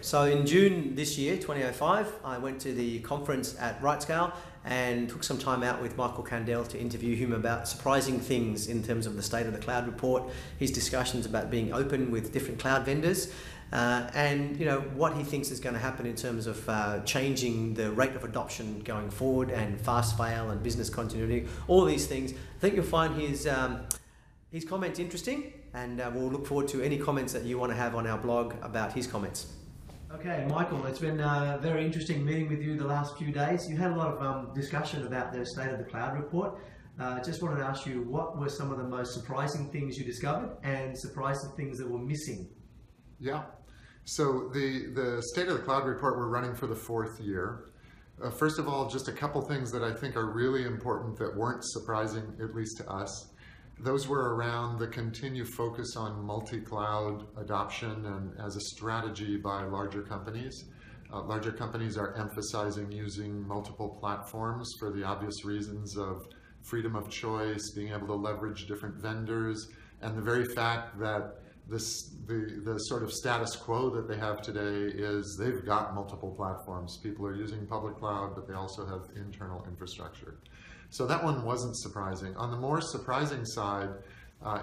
So in June this year, 2005, I went to the conference at RightScale and took some time out with Michael Crandell to interview him about surprising things in terms of the state of the cloud report, his discussions about being open with different cloud vendors, and what he thinks is going to happen in terms of changing the rate of adoption going forward and fast fail and business continuity, all these things. I think you'll find his comments interesting, and we'll look forward to any comments that you want to have on our blog about his comments. Okay, Michael, it's been very interesting meeting with you the last few days. You had a lot of discussion about the State of the Cloud report. Just wanted to ask you, what were some of the most surprising things you discovered and surprising things that were missing? Yeah, so the State of the Cloud report we're running for the 4th year. First of all, just a couple things that I think are really important that weren't surprising, at least to us. Those were around the continued focus on multi-cloud adoption and as a strategy by larger companies. Larger companies are emphasizing using multiple platforms for the obvious reasons of freedom of choice, being able to leverage different vendors, and the very fact that the sort of status quo that they have today is they've got multiple platforms. People are using public cloud, but they also have internal infrastructure. So that one wasn't surprising. On the more surprising side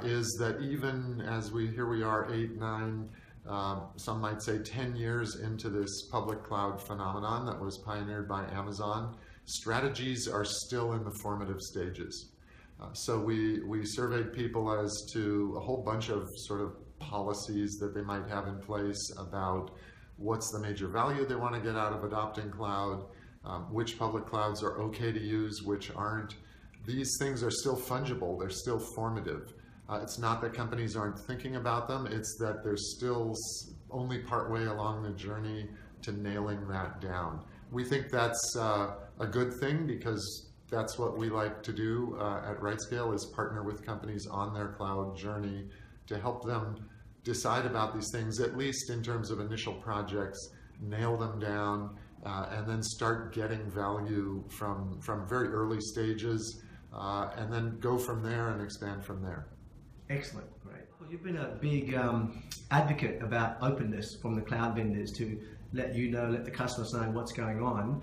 is that even as here we are 8, 9, some might say 10 years into this public cloud phenomenon that was pioneered by Amazon, strategies are still in the formative stages. So we surveyed people as to a whole bunch of sort of policies that they might have in place about what's the major value they want to get out of adopting cloud, which public clouds are okay to use, which aren't. These things are still fungible, they're still formative. It's not that companies aren't thinking about them, it's that they're still only partway along the journey to nailing that down. We think that's a good thing because that's what we like to do at RightScale, is partner with companies on their cloud journey to help them decide about these things, at least in terms of initial projects, nail them down, and then start getting value from very early stages, and then go from there and expand from there. Excellent, great. Well, you've been a big advocate about openness from the cloud vendors to let the customers know what's going on.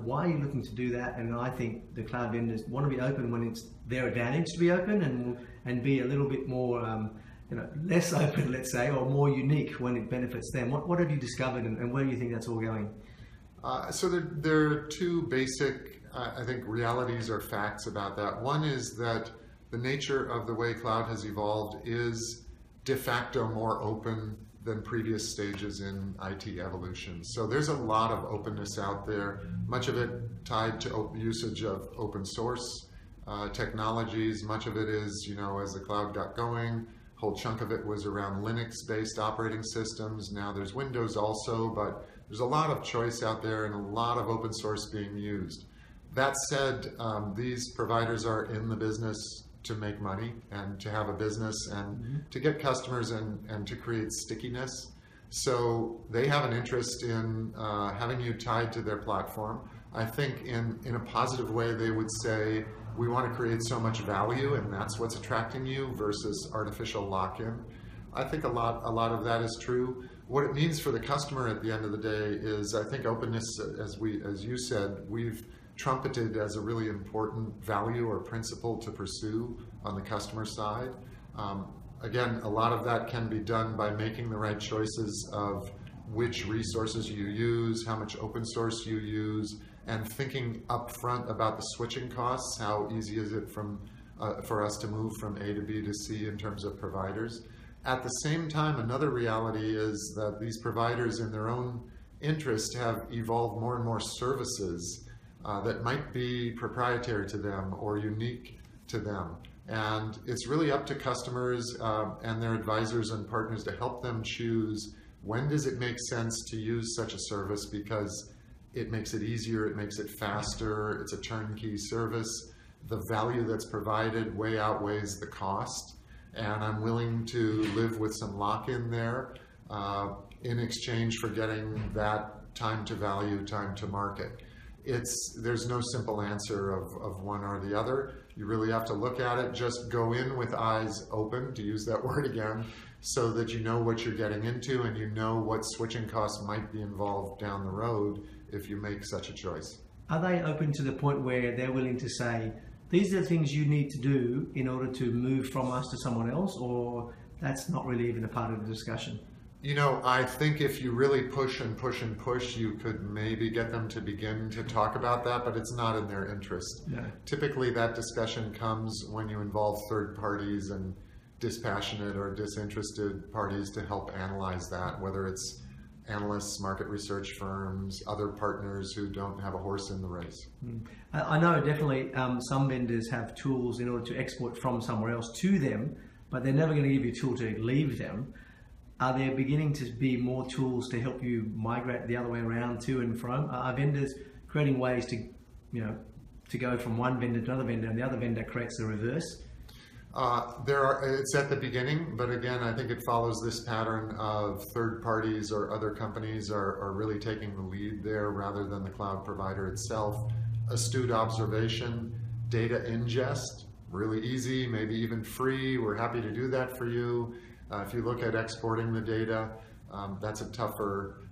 Why are you looking to do that? And I think the cloud vendors want to be open when it's their advantage to be open, and be a little bit more less open, let's say, or more unique when it benefits them. What have you discovered, and where do you think that's all going? So there are two basic, I think, realities or facts about that. One is that the nature of the way cloud has evolved is de facto more open than previous stages in IT evolution. So there's a lot of openness out there, much of it tied to usage of open source technologies. Much of it is, as the cloud got going, a whole chunk of it was around Linux-based operating systems. Now there's Windows also, but there's a lot of choice out there and a lot of open source being used. That said, these providers are in the business to make money and to have a business and to get customers and to create stickiness. So they have an interest in having you tied to their platform. I think in a positive way, they would say, we want to create so much value, and that's what's attracting you, versus artificial lock-in. I think a lot of that is true. What it means for the customer at the end of the day is, I think openness, as you said, we've trumpeted as a really important value or principle to pursue on the customer side. Again, a lot of that can be done by making the right choices of which resources you use, how much open source you use, and thinking upfront about the switching costs. How easy is it for us to move from A to B to C in terms of providers? At the same time, another reality is that these providers, in their own interest, have evolved more and more services that might be proprietary to them or unique to them. And it's really up to customers and their advisors and partners to help them choose, when does it make sense to use such a service, because it makes it easier, it makes it faster, it's a turnkey service, the value that's provided way outweighs the cost, and I'm willing to live with some lock-in there in exchange for getting that time to value, time to market. There's no simple answer of one or the other. You really have to look at it, just go in with eyes open, to use that word again, so that you know what you're getting into and you know what switching costs might be involved down the road if you make such a choice. Are they open to the point where they're willing to say, these are the things you need to do in order to move from us to someone else, or that's not really even a part of the discussion? I think if you really push and push and push, you could maybe get them to begin to talk about that, but it's not in their interest. No. Typically, that discussion comes when you involve third parties and dispassionate or disinterested parties to help analyze that, whether it's analysts, market research firms, other partners who don't have a horse in the race. I know definitely some vendors have tools in order to export from somewhere else to them, but they're never going to give you a tool to leave them. Are there beginning to be more tools to help you migrate the other way around to and from? Are vendors creating ways to, to go from one vendor to another vendor, and the other vendor creates the reverse? It's at the beginning, but again, I think it follows this pattern of third parties or other companies are really taking the lead there rather than the cloud provider itself. Astute observation, data ingest, really easy, maybe even free. We're happy to do that for you. If you look at exporting the data, that's a tougher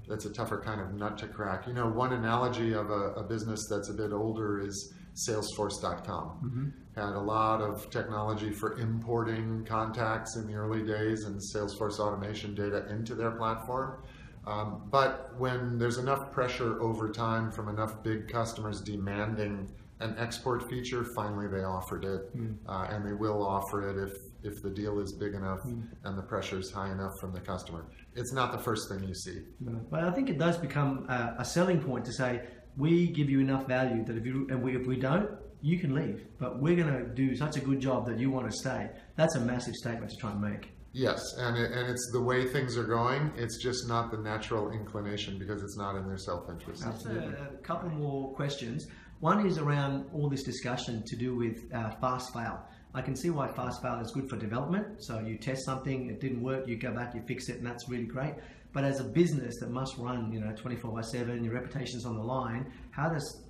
kind of nut to crack. One analogy of a business that's a bit older is Salesforce.com. Had a lot of technology for importing contacts in the early days and Salesforce automation data into their platform. But when there's enough pressure over time from enough big customers demanding an export feature, finally they offered it, and they will offer it if the deal is big enough and the pressure is high enough from the customer. It's not the first thing you see. But I think it does become a selling point to say, we give you enough value that if we don't, you can leave, but we're going to do such a good job that you want to stay. That's a massive statement to try and make. Yes, and it's the way things are going. It's just not the natural inclination because it's not in their self-interest. A couple more questions. One is around all this discussion to do with fast fail. I can see why fast fail is good for development. So you test something, it didn't work, you go back, you fix it, and that's really great. But as a business that must run, 24/7, your reputation's on the line, how does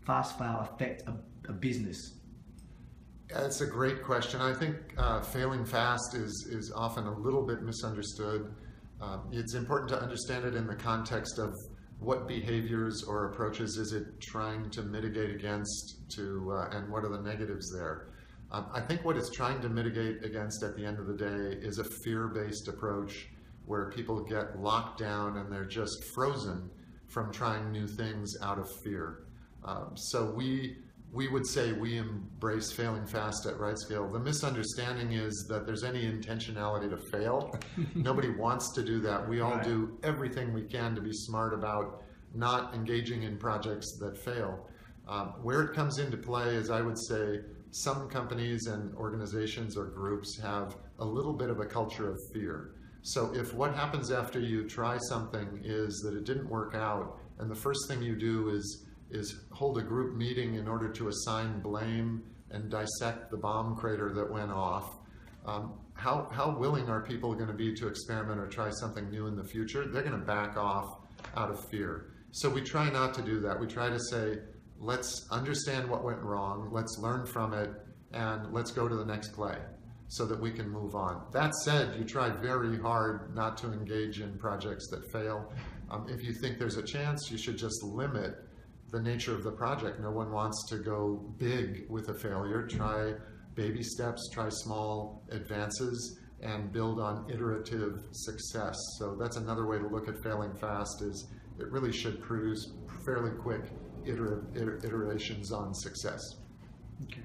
fast fail affect a business? That's a great question. I think failing fast is often a little bit misunderstood. It's important to understand it in the context of what behaviors or approaches is it trying to mitigate against and what are the negatives there. I think what it's trying to mitigate against at the end of the day is a fear-based approach where people get locked down and they're just frozen from trying new things out of fear. So we would say we embrace failing fast at RightScale. The misunderstanding is that there's any intentionality to fail. Nobody wants to do that. We all do everything we can to be smart about not engaging in projects that fail. Where it comes into play is, I would say, some companies and organizations or groups have a little bit of a culture of fear. So if what happens after you try something is that it didn't work out, and the first thing you do is hold a group meeting in order to assign blame and dissect the bomb crater that went off, how willing are people going to be to experiment or try something new in the future? They're going to back off out of fear. So we try not to do that. We try to say, let's understand what went wrong, let's learn from it, and let's go to the next play so that we can move on. That said, you try very hard not to engage in projects that fail. If you think there's a chance, you should just limit the nature of the project. No one wants to go big with a failure. Try baby steps, try small advances, and build on iterative success. So that's another way to look at failing fast, is it really should produce fairly quick iterations on success. Okay.